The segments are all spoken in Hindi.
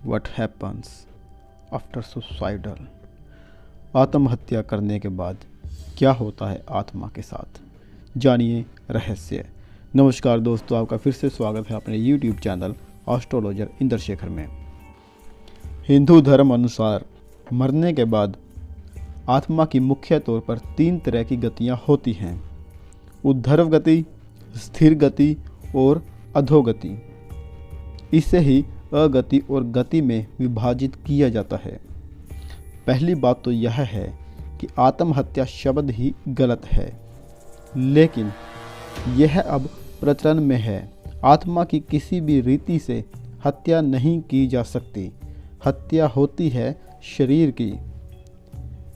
What happens after suicidal. आत्महत्या करने के बाद क्या होता है आत्मा के साथ, जानिए रहस्य। नमस्कार दोस्तों, आपका फिर से स्वागत है अपने YouTube चैनल एस्ट्रोलॉजर इंद्रशेखर में। हिंदू धर्म अनुसार मरने के बाद आत्मा की मुख्य तौर पर 3 तरह की गतियाँ होती हैं: ऊर्ध्व गति, स्थिर गति और अधोगति। इसे ही अगति और गति में विभाजित किया जाता है। पहली बात तो यह है कि आत्महत्या शब्द ही गलत है, लेकिन यह अब प्रचलन में है। आत्मा की किसी भी रीति से हत्या नहीं की जा सकती। हत्या होती है शरीर की।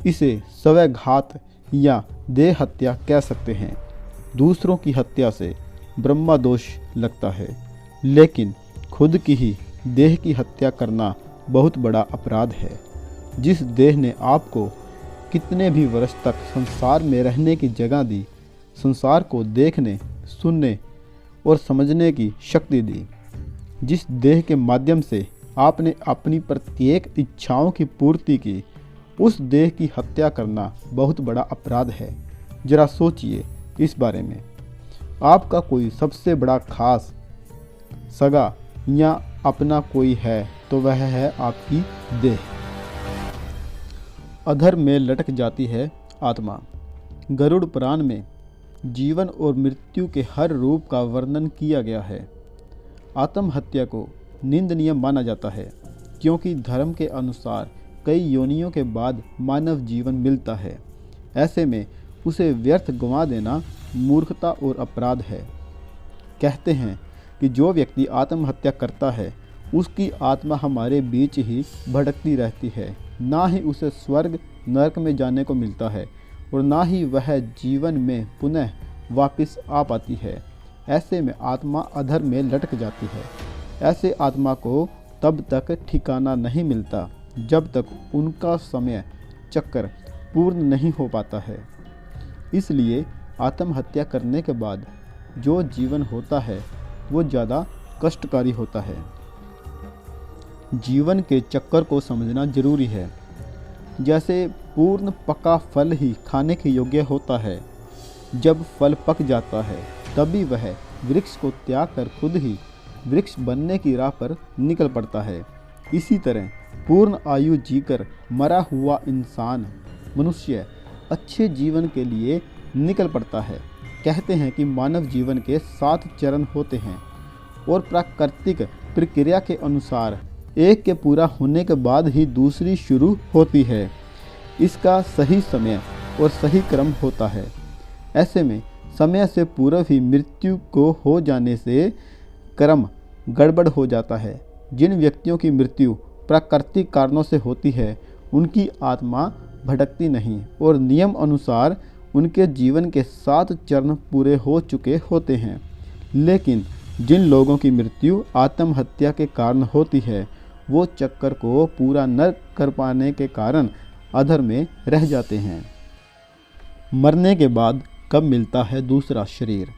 इसे स्वघात या देह हत्या कह सकते हैं। दूसरों की हत्या से ब्रह्मा दोष लगता है, लेकिन खुद की ही देह की हत्या करना बहुत बड़ा अपराध है। जिस देह ने आपको कितने भी वर्ष तक संसार में रहने की जगह दी, संसार को देखने, सुनने और समझने की शक्ति दी, जिस देह के माध्यम से आपने अपनी प्रत्येक इच्छाओं की पूर्ति की, उस देह की हत्या करना बहुत बड़ा अपराध है। जरा सोचिए इस बारे में। आपका कोई सबसे बड़ा खास सगा या अपना कोई है तो वह है आपकी देह। अधर में लटक जाती है आत्मा। गरुड़ पुराण में जीवन और मृत्यु के हर रूप का वर्णन किया गया है। आत्महत्या को निंदनीय माना जाता है, क्योंकि धर्म के अनुसार कई योनियों के बाद मानव जीवन मिलता है। ऐसे में उसे व्यर्थ गंवा देना मूर्खता और अपराध है। कहते हैं कि जो व्यक्ति आत्महत्या करता है उसकी आत्मा हमारे बीच ही भटकती रहती है। ना ही उसे स्वर्ग नरक में जाने को मिलता है और ना ही वह जीवन में पुनः वापस आ पाती है। ऐसे में आत्मा अधर में लटक जाती है। ऐसे आत्मा को तब तक ठिकाना नहीं मिलता जब तक उनका समय चक्र पूर्ण नहीं हो पाता है। इसलिए आत्महत्या करने के बाद जो जीवन होता है वो ज़्यादा कष्टकारी होता है। जीवन के चक्कर को समझना जरूरी है। जैसे पूर्ण पका फल ही खाने के योग्य होता है। जब फल पक जाता है तभी वह वृक्ष को त्याग कर खुद ही वृक्ष बनने की राह पर निकल पड़ता है। इसी तरह पूर्ण आयु जीकर मरा हुआ इंसान, मनुष्य अच्छे जीवन के लिए निकल पड़ता है। कहते हैं कि मानव जीवन के 7 चरण होते हैं और प्राकृतिक प्रक्रिया के अनुसार एक के पूरा होने के बाद ही दूसरी शुरू होती है। इसका सही समय और सही क्रम होता है। ऐसे में समय से पूर्व ही मृत्यु को हो जाने से क्रम गड़बड़ हो जाता है। जिन व्यक्तियों की मृत्यु प्राकृतिक कारणों से होती है उनकी आत्मा भटकती नहीं और नियम अनुसार उनके जीवन के 7 चरण पूरे हो चुके होते हैं। लेकिन जिन लोगों की मृत्यु आत्महत्या के कारण होती है वो चक्कर को पूरा न कर पाने के कारण अधर में रह जाते हैं। मरने के बाद कब मिलता है दूसरा शरीर?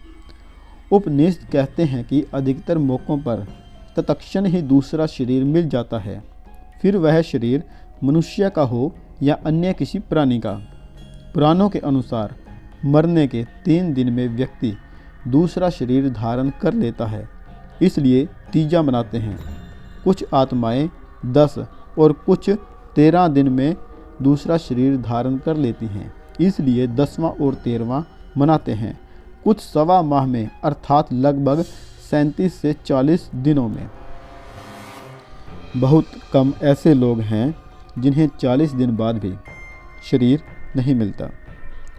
उपनिषद कहते हैं कि अधिकतर मौक़ों पर तत्क्षण ही दूसरा शरीर मिल जाता है। फिर वह शरीर मनुष्य का हो या अन्य किसी प्राणी का। पुराणों के अनुसार मरने के 3 दिन में व्यक्ति दूसरा शरीर धारण कर लेता है, इसलिए तीजा मनाते हैं। कुछ आत्माएं 10 और कुछ 13 दिन में दूसरा शरीर धारण कर लेती हैं, इसलिए 10वां और 13वां मनाते हैं। कुछ सवा माह में अर्थात लगभग 37 से 40 दिनों में। बहुत कम ऐसे लोग हैं जिन्हें 40 दिन बाद भी शरीर नहीं मिलता।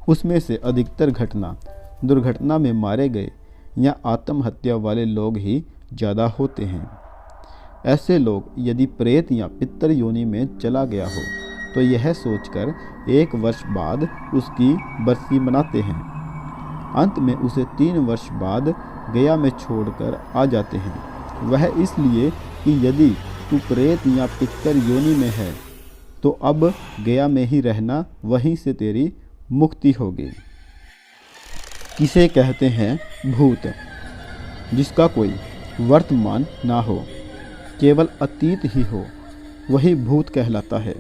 उसमें से अधिकतर घटना दुर्घटना में मारे गए या आत्महत्या वाले लोग ही ज़्यादा होते हैं। ऐसे लोग यदि प्रेत या पितर योनि में चला गया हो तो यह सोचकर 1 वर्ष बाद उसकी बरसी मनाते हैं। अंत में उसे 3 वर्ष बाद गया में छोड़कर आ जाते हैं। वह इसलिए कि यदि तू प्रेत या पितर योनि में है तो अब गया में ही रहना, वहीं से तेरी मुक्ति होगी। किसे कहते हैं भूत? जिसका कोई वर्तमान ना हो, केवल अतीत ही हो वही भूत कहलाता है।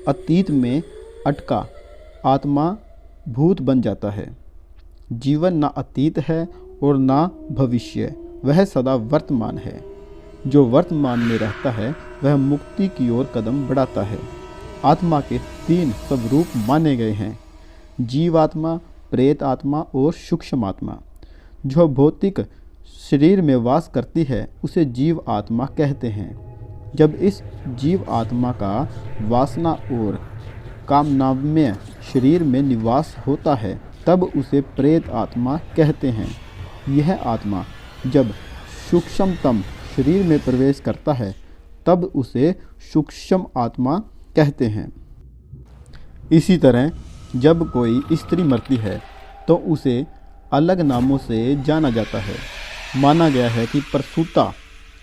अतीत में अटका आत्मा भूत बन जाता है। जीवन ना अतीत है और ना भविष्य, वह सदा वर्तमान है। जो वर्तमान में रहता है वह मुक्ति की ओर कदम बढ़ाता है। आत्मा के 3 स्वरूप माने गए हैं, जीवात्मा, प्रेत आत्मा और सूक्ष्म आत्मा। जो भौतिक शरीर में वास करती है उसे जीव आत्मा कहते हैं। जब इस जीव आत्मा का वासना और कामनामय शरीर में निवास होता है तब उसे प्रेत आत्मा कहते हैं। यह आत्मा जब सूक्ष्मतम शरीर में प्रवेश करता है तब उसे सूक्ष्म आत्मा कहते हैं। इसी तरह जब कोई स्त्री मरती है तो उसे अलग नामों से जाना जाता है। माना गया है कि प्रसूता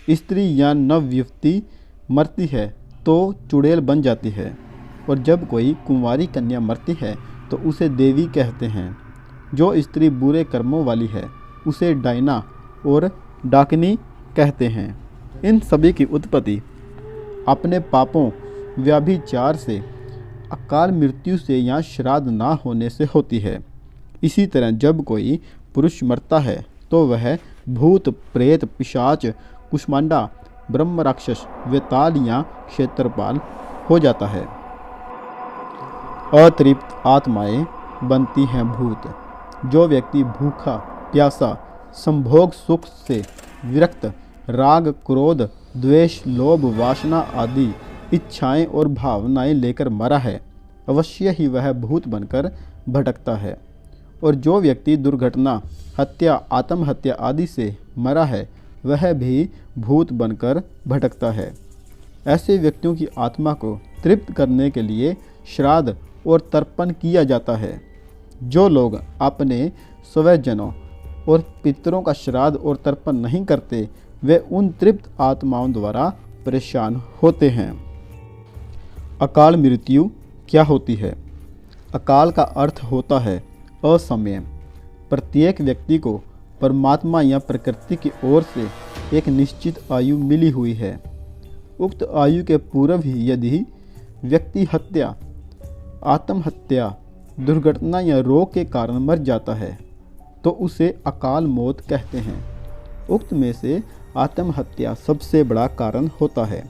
स्त्री या नवयुवती मरती है तो चुड़ैल बन जाती है, और जब कोई कुंवारी कन्या मरती है तो उसे देवी कहते हैं। जो स्त्री बुरे कर्मों वाली है उसे डायना और डाकनी कहते हैं। इन सभी की उत्पत्ति अपने पापों, व्यभिचार से, अकाल मृत्यु से या श्राद्ध ना होने से होती है। इसी तरह जब कोई पुरुष मरता है तो वह भूत, प्रेत, पिशाच, कुष्मांडा, ब्रह्म राक्षस, वेताल या क्षेत्रपाल हो जाता है। अतृप्त आत्माएं बनती हैं भूत। जो व्यक्ति भूखा, प्यासा, संभोग सुख से विरक्त, राग, क्रोध, द्वेष, लोभ, वासना आदि इच्छाएं और भावनाएं लेकर मरा है, अवश्य ही वह भूत बनकर भटकता है। और जो व्यक्ति दुर्घटना, हत्या, आत्महत्या आदि से मरा है वह भी भूत बनकर भटकता है। ऐसे व्यक्तियों की आत्मा को तृप्त करने के लिए श्राद्ध और तर्पण किया जाता है। जो लोग अपने स्वजनों और पितरों का श्राद्ध और तर्पण नहीं करते वे उन तृप्त आत्माओं द्वारा परेशान होते हैं। अकाल मृत्यु क्या होती है? अकाल का अर्थ होता है असमय। प्रत्येक व्यक्ति को परमात्मा या प्रकृति की ओर से एक निश्चित आयु मिली हुई है। उक्त आयु के पूर्व ही यदि व्यक्ति हत्या, आत्महत्या, दुर्घटना या रोग के कारण मर जाता है तो उसे अकाल मौत कहते हैं। उक्त में से आत्महत्या सबसे बड़ा कारण होता है।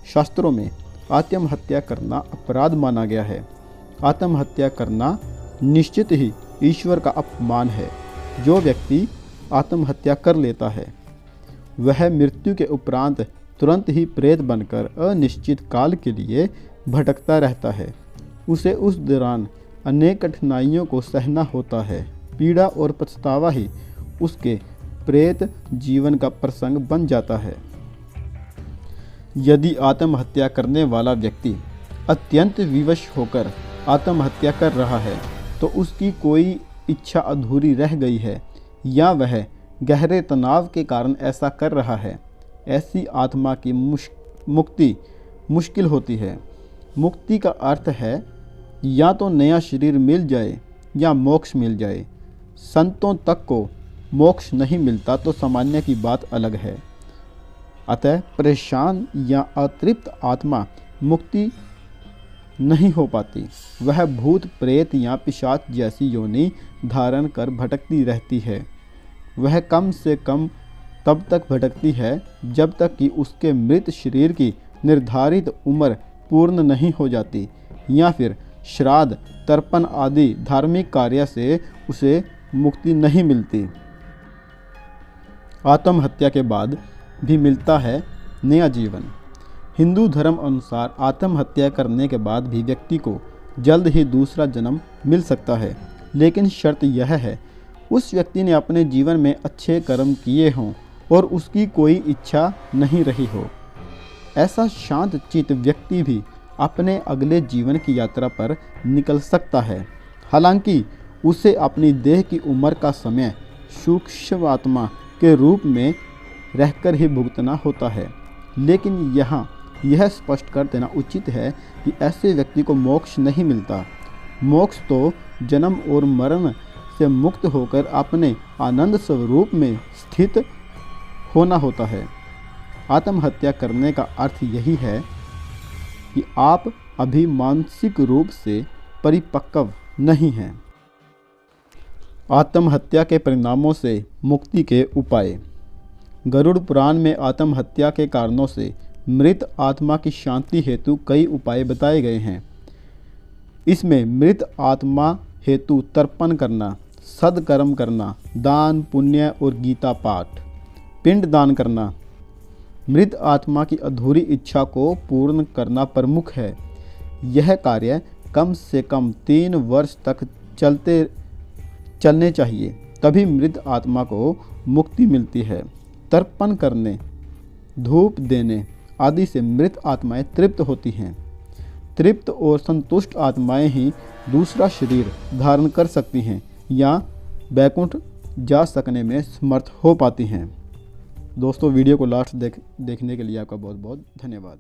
शास्त्रों में आत्महत्या करना अपराध माना गया है। आत्महत्या करना निश्चित ही ईश्वर का अपमान है। जो व्यक्ति आत्महत्या कर लेता है वह मृत्यु के उपरांत तुरंत ही प्रेत बनकर अनिश्चित काल के लिए भटकता रहता है। उसे उस दौरान अनेक कठिनाइयों को सहना होता है। पीड़ा और पछतावा ही उसके प्रेत जीवन का प्रसंग बन जाता है। यदि आत्महत्या करने वाला व्यक्ति अत्यंत विवश होकर आत्महत्या कर रहा है तो उसकी कोई इच्छा अधूरी रह गई है या वह गहरे तनाव के कारण ऐसा कर रहा है। ऐसी आत्मा की मुक्ति मुश्किल होती है। मुक्ति का अर्थ है या तो नया शरीर मिल जाए या मोक्ष मिल जाए। संतों तक को मोक्ष नहीं मिलता तो सामान्य की बात अलग है। अतः परेशान या अतृप्त आत्मा मुक्ति नहीं हो पाती। वह भूत, प्रेत या पिशाच जैसी योनि धारण कर भटकती रहती है। वह कम से कम तब तक भटकती है जब तक कि उसके मृत शरीर की निर्धारित उम्र पूर्ण नहीं हो जाती या फिर श्राद्ध, तर्पण आदि धार्मिक कार्य से उसे मुक्ति नहीं मिलती। आत्महत्या के बाद भी मिलता है नया जीवन। हिंदू धर्म अनुसार आत्महत्या करने के बाद भी व्यक्ति को जल्द ही दूसरा जन्म मिल सकता है, लेकिन शर्त यह है उस व्यक्ति ने अपने जीवन में अच्छे कर्म किए हों और उसकी कोई इच्छा नहीं रही हो। ऐसा शांत चित्त व्यक्ति भी अपने अगले जीवन की यात्रा पर निकल सकता है। हालांकि उसे अपनी देह की उम्र का समय सूक्ष्म आत्मा के रूप में रहकर ही भुगतना होता है। लेकिन यहाँ यह स्पष्ट कर देना उचित है कि ऐसे व्यक्ति को मोक्ष नहीं मिलता। मोक्ष तो जन्म और मरण से मुक्त होकर अपने आनंद स्वरूप में स्थित होना होता है। आत्महत्या करने का अर्थ यही है कि आप अभी मानसिक रूप से परिपक्व नहीं हैं। आत्महत्या के परिणामों से मुक्ति के उपाय। गरुड़ पुराण में आत्महत्या के कारणों से मृत आत्मा की शांति हेतु कई उपाय बताए गए हैं। इसमें मृत आत्मा हेतु तर्पण करना, सद्कर्म करना, दान पुण्य और गीता पाठ, पिंड दान करना, मृत आत्मा की अधूरी इच्छा को पूर्ण करना प्रमुख है। यह कार्य कम से कम 3 वर्ष तक चलने चाहिए, तभी मृत आत्मा को मुक्ति मिलती है। तर्पण करने, धूप देने आदि से मृत आत्माएं तृप्त होती हैं। तृप्त और संतुष्ट आत्माएं ही दूसरा शरीर धारण कर सकती हैं या वैकुंठ जा सकने में समर्थ हो पाती हैं। दोस्तों, वीडियो को लास्ट देखने के लिए आपका बहुत बहुत धन्यवाद।